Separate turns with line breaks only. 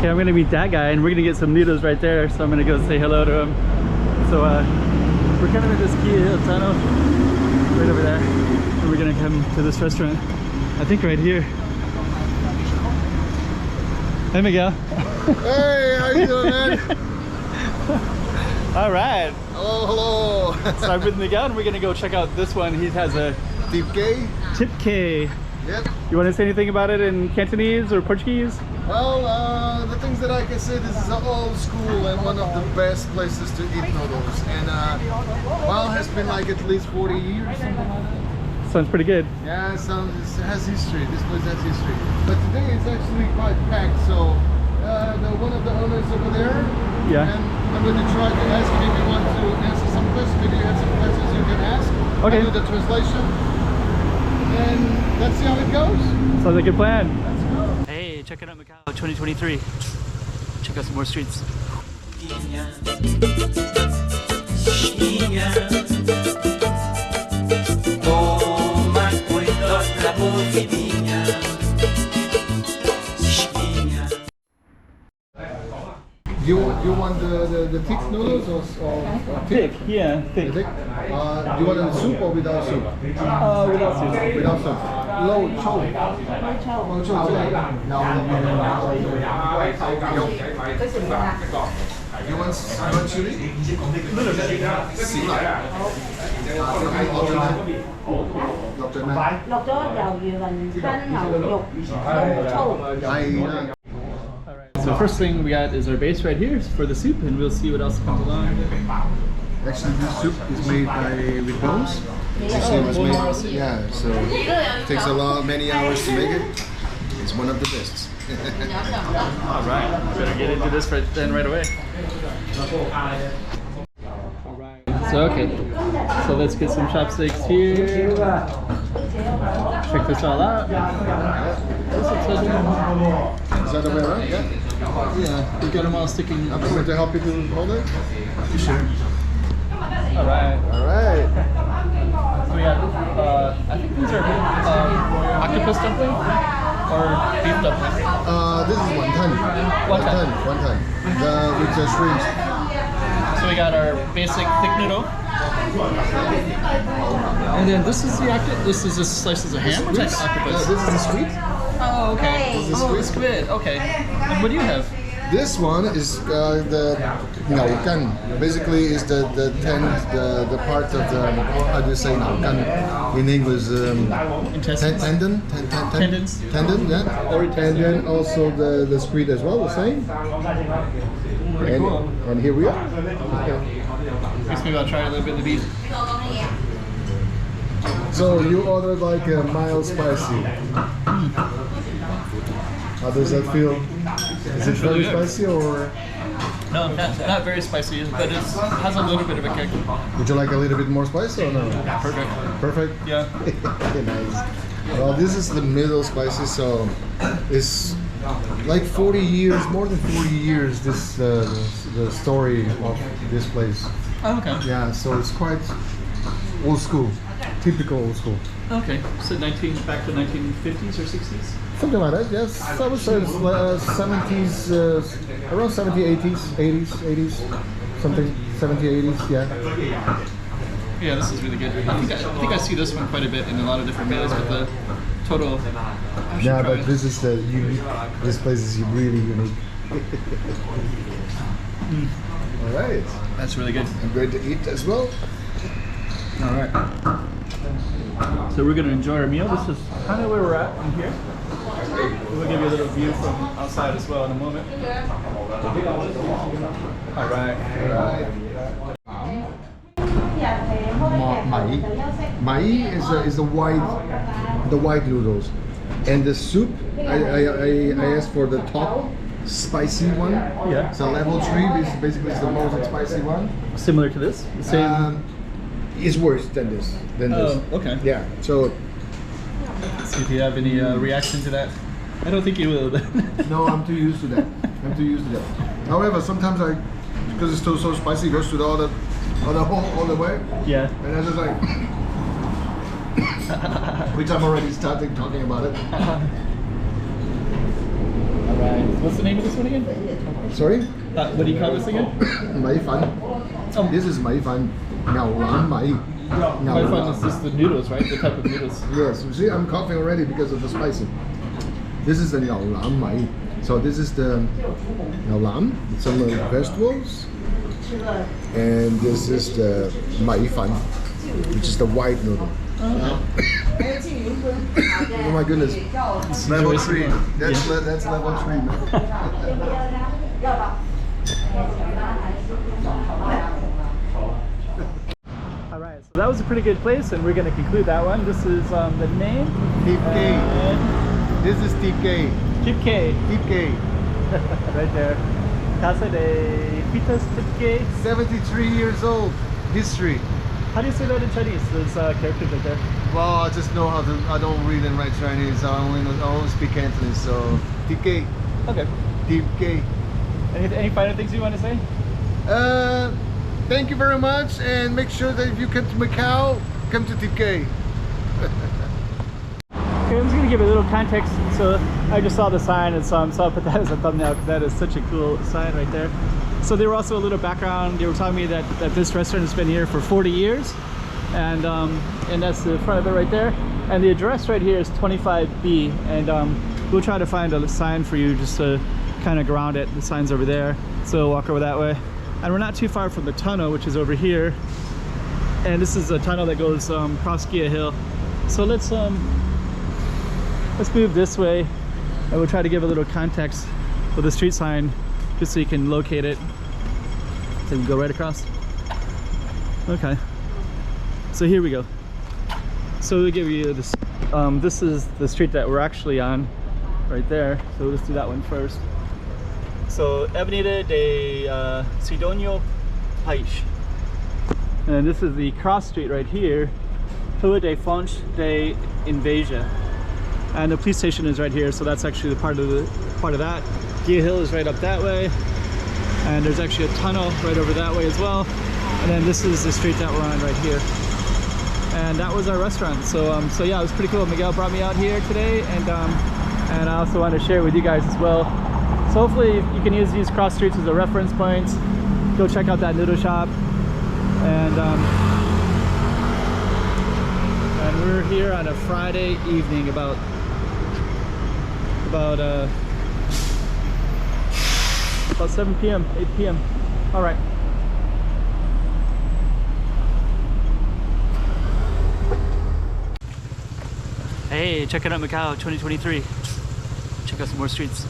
Okay, I'm gonna meet that guy and we're gonna get some noodles right there. So I'm gonna go say hello to him. So we're kind of in this Kei Cart tunnel right over there. And we're gonna come to this restaurant. I think right here. Hey Miguel.
Hey, how you doing, man?
All right.
Hello, hello.
So I'm with Miguel and we're gonna go check out this one. He has a
Kei.
Tip Kei.
Yep.
You want to say anything about it in Cantonese or Portuguese?
Well, the things that I can say, this is an old school and one of the best places to eat noodles. And well, has been like at least 40 years, something like that.
Sounds pretty good.
Yeah, it has history. This place has history. But today it's actually quite packed. So one of the owners over there.
Yeah.
And I'm going to try to ask him if you want to answer some questions. Maybe you have some questions you can ask.
Okay.
I'll do the translation. And let's see how it goes.
Sounds like a good plan.
Let's go.
Hey, check it out Macau 2023. Check out some more streets.
You want the thick noodles or
Thick, yeah, thick.
Thick? Do you want a soup or without soup?
Without soup.
Without soup. Low chou. Low chou. You want chili?
Little bit.
Xỉu lại. Lọc cho mẹ.
Lọc咗魷魚雲吞牛肉粗。
So first thing we got is our base right here for the soup, and we'll see what else comes along.
Actually, this soup is made with bones. You see it was made, yeah, so it takes many hours to make it. It's one of the best.
All right, better get into this right away. So okay, so let's get some chopsticks here. Check this all out.
Is that the way around? Yeah.
Yeah, we got them all sticking.
I'm going to help you to hold it.
Sure. All right.
All right.
So we got, I think these are octopus dumpling or beef dumpling.
This is wonton. Wonton. With the shrimps.
So we got our basic thick noodle. And then this is the octopus. This is just slices of ham or type of octopus?
This is the squid.
Oh, okay.
This is
Oh, the
squid.
squid. Okay. And what do you have?
This one is the naukan. Basically, is the part of the, how do you say naukan in English?
Intestines? Tendons.
Tendon, yeah.
Or
And then also the squid as well, the same.
Pretty cool.
And here we are.
Guess maybe I'll try a little bit of the beef.
So you ordered like a mild spicy. How does that feel? Is it very spicy or?
No, not very spicy, but it has a little bit of a kick.
Would you like a little bit more spicy or no?
Perfect.
Perfect?
Yeah.
Okay, nice. Well, this is the middle spicy, so it's like 40 years, more than 40 years, this the story of this place.
Oh, okay.
Yeah, so it's quite old school, typical old school.
Okay, so back to 1950s or 60s?
Something like that, yes. I would say it's 70s, around 70s, 80s, something, 70s, 80s, yeah.
Yeah, this is really good. I think I see this one quite a bit in a lot of different meals, but the total.
Yeah, but this is the unique. This place is really unique. All right.
That's really good.
I'm ready to eat as well.
All right. So we're gonna enjoy our meal. This is kind of where we're at in here. We'll give you a little view from outside as well in a moment. All right.
All right. Mai is the white noodles, and the soup. I asked for the top spicy one.
Yeah.
So level 3 is basically the most spicy one.
Similar to this. The same.
Is worse than this.
Oh, okay.
Yeah. So.
Let's see if you have any reaction to that. I don't think you will.
No, I'm too used to that. I'm too used to that. However, sometimes because it's still so spicy, it goes to all the way.
Yeah.
And I just like, which I'm already starting talking about it.
All right. nice. What's the name of this one again?
Sorry?
What do you call this again?
米粉.
Oh.
This is 米粉. 牛腩米.
My fun is just the noodles, right? The type of noodles.
Yes, you see, I'm coughing already because of the spicy. This is the 牛腩米. So this is the 牛腩, some vegetables. And this is the 米粉, which is the white noodle. Oh my goodness. Level 3. That's level 3.
Alright, so that was a pretty good place, and we're going to conclude that one. This is the name.
Tip Kei. This is Tip Kei.
Tip Kei.
Tip Kei.
Right there. Casa de Pitas Tip Kei.
73 years old. History.
How do you say that in Chinese? Those characters right there.
Well, I just know how to. I don't read and write Chinese. I only speak Cantonese. So Tip Kei.
Okay.
Tip Kei.
Any final things you want to say?
Thank you very much, and make sure that if you come to Macau, come to Tip Kei.
Okay, I'm just going to give a little context. So I just saw the sign, and so I'll put that as a thumbnail because that is such a cool sign right there. So there were also a little background. They were telling me that this restaurant has been here for 40 years, and that's the front of it right there. And the address right here is 25B, and we'll try to find a sign for you just to kind of ground it. The sign's over there, so we'll walk over that way. And we're not too far from the tunnel, which is over here. And this is a tunnel that goes across Gia Hill. So let's move this way, and we'll try to give a little context with the street sign just so you can locate it. So we go right across. Okay. So here we go. So we'll give you this. This is the street that we're actually on, right there. So let's do that one first. So Avenida de Sidonio País. And this is the cross street right here, Rua de Fonte de Inveja. And the police station is right here, so that's actually the part of that. Gia Hill is right up that way, and there's actually a tunnel right over that way as well. And then this is the street that we're on right here. And that was our restaurant. So yeah, it was pretty cool. Miguel brought me out here today, and I also want to share it with you guys as well. So hopefully you can use these cross streets as a reference point. Go check out that noodle shop, and we're here on a Friday evening about 7 p.m., 8 p.m. All right. Hey, check it out, Macau 2023. Check out some more streets.